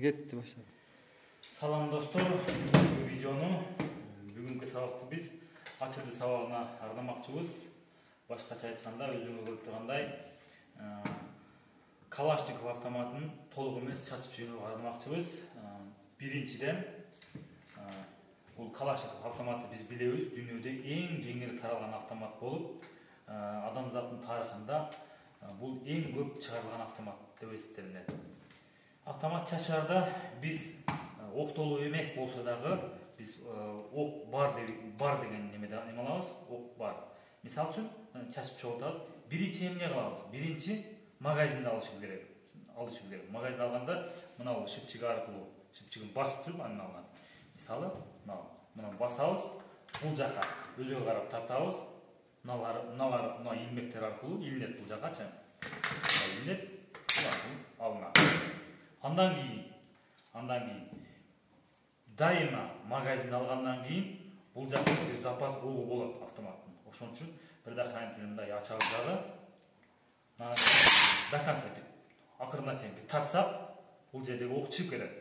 Кетти баштады. Салам достор, видеону бүгүнкү сабакты биз ачылды сабагына ардамакчыбыз. Башкача айтканда, өзүңөр көрүп тургандай, Калашников автоматын толук эмес чачып жыйноого ардамакчыбыз. Биринчиден, бул Калашников автоматы биз билебиз, дүйнөдө эң кеңири таралган автомат болуп, адамзаттын тарыхында бул эң көп чыгарылган автомат деп эсептелинет. Автомат чачуарда биз октолуу эмес болсо дагы биз ок бар деген неме алабыз, ок бар. Мисалы үчүн чачып чыгып атабыз. Биринчи эмне кылабыз? Биринчи магазинди алышыбыз керек. Магазинди алганда мына бул шипчиги аркылуу, шипчигин басып туруп андан алган. Мисалы, мына басабыз, бул жака өзүгө карап тартабыз. Мына илмектер аркылуу илинет бул жакачы. Илинет, алынат. Андан кийин дайыма магазин алгандан кийин бул жакта бир запас огу болот автоматтын. Ошон үчүн предохранителин мындай ачабыз дагы. До конца акырына чейин тартсак, бул жердеги ок чыгып кетет.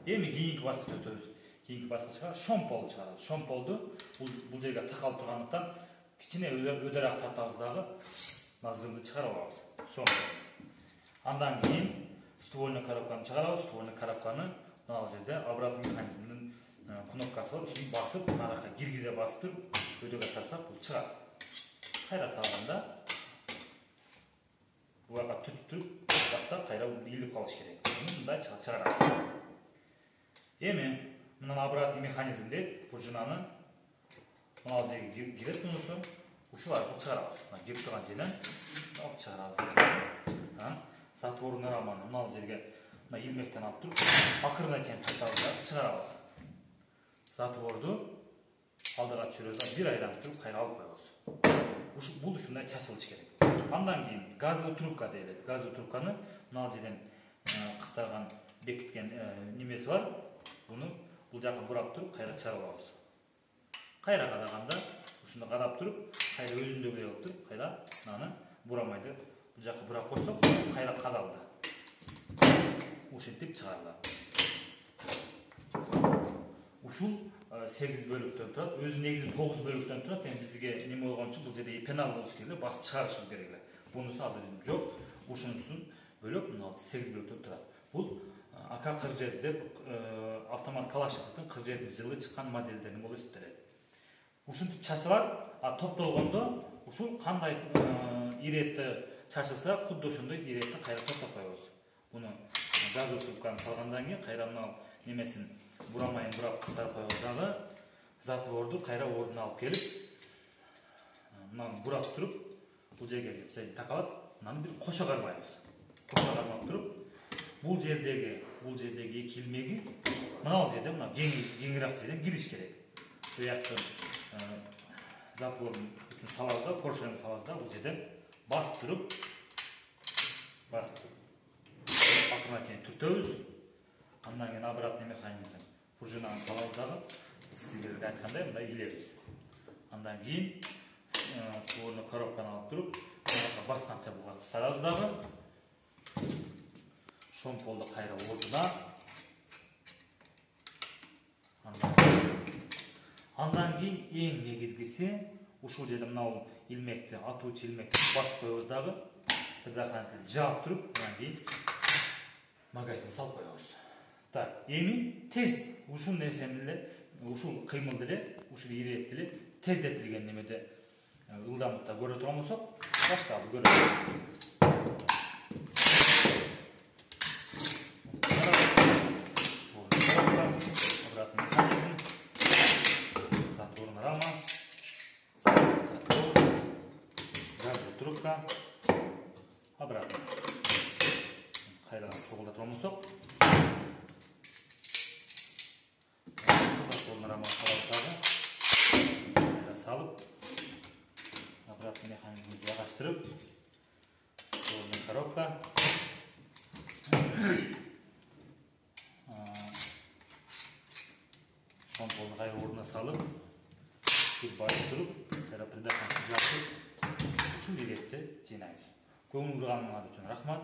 Эми кийинки баскычка өтөбүз. Кийинки баскычка шомпол чыгарабыз. Шомполду бул жерге такалып тургандыктан кичине өдөрөөк тартабыз дагы зымды чыгарып алабыз. Шомпол. Андан кийин ствольный коробканы чыгарабыз. Ствольный коробканы мына жерде обратный механизмдин кнопкасы бар. Ушуну басып, наракка киргизе басып туруп, өдөгө тартсак, бул чыгат. Кайра салганда бул жака түтүп туруп, бассак, кайра илип калыш керек. Мындай чыгарабыз. Эми мына обратный механизм дейт, пружинаны мына жерге кирет мунусу. Ушул аркылуу чыгарабыз. Кирип турган жерден алып чыгарабыз. Затворный раманы мына жерге мына илмектен алып туруп, акырына чейин тартабыз, чыгарабыз. Затворду алдыга түшүрөбүз, бир айдан туруп кайра алып коебуз. Бул ушундай чачылыш керек. Андан кийин газовый трубка дейт. Газовый трубканы мына жерден кыстарган бекиткен немеси бар. Бул жака бурап туруп, кайра чыгарып алабыз. Кайра кадаганда, ушуну кадап туруп, кайра өзүндөгүдөй кылып туруп, кайра мынаны бурамайды. Бул жака бурап койсок, кайра кадалды. Ушинтип чыгарылат. Ушул 8 бөлүктөн турат. Өзү негизи 9 бөлүктөн турат. Эми бизге неме болгон үчүн бул жерде пенал болуш керек, басып чыгарышыбыз керек эле. Бунусу азыр жок. Ушунусун бөлөп, мына 8 бөлүктөн турат. Бул АК-47 деп автомат Калашниковдун 47-жылы чыккан модельдерин болуп эсептелет. Ушинтип чачылат, топтолгондо ушул кандай иретти чачылса, кудду ошондой иретти кайра топтоп коебуз. Буну газовый трубканы салгандан кийин кайра мына немесин бурамайын бурап кыстарып коебуз дагы. Затворду кайра ордуна алып келип, мынаны бурап туруп, бул жерге такалап, мынаны бир кошо кармайбыз. Кошо кармап туруп, бул жердеги эки илмеги мына жерде мына кеңирээк жерден кириш керек. Буяктын затворун салабыз да, поршени салабыз да, бул жерден басып туруп, акырына чейин түртөбүз. Андан кийин обратный механизм пружинаны салабыз дагы, сиздерге айткандай мындай илебиз. Андан кийин ствольный коробканы алып туруп, басканча буга сарабыз дагы. Шомполду кайра ордуна. Андан кийин эң негизгиси ушул жерде мына илмекти, атуучу илмекти басып коебуз дагы. Предохранителди жаап туруп, андан кийин магазин салып коебуз. Так, эми тез ушул нерсени эле, ушул кыймылды эле, ушул иретти эле тездетилген немеде ылдамдыкта көрө турган болсок, баштап көрөбүз. Обратный механизм, затворная рама, затвор, газовая трубка, обратно. Кайрадан чогулда турган болсок, затворный рама салып, обратный механизмди жайгаштырып, затворный коробка, шомполду кайра ордуна салып, басып туруп, кайра предохранителди жаап туруп, ушул иретти жыйнайбыз. Көңүл бурганыңар үчүн рахмат.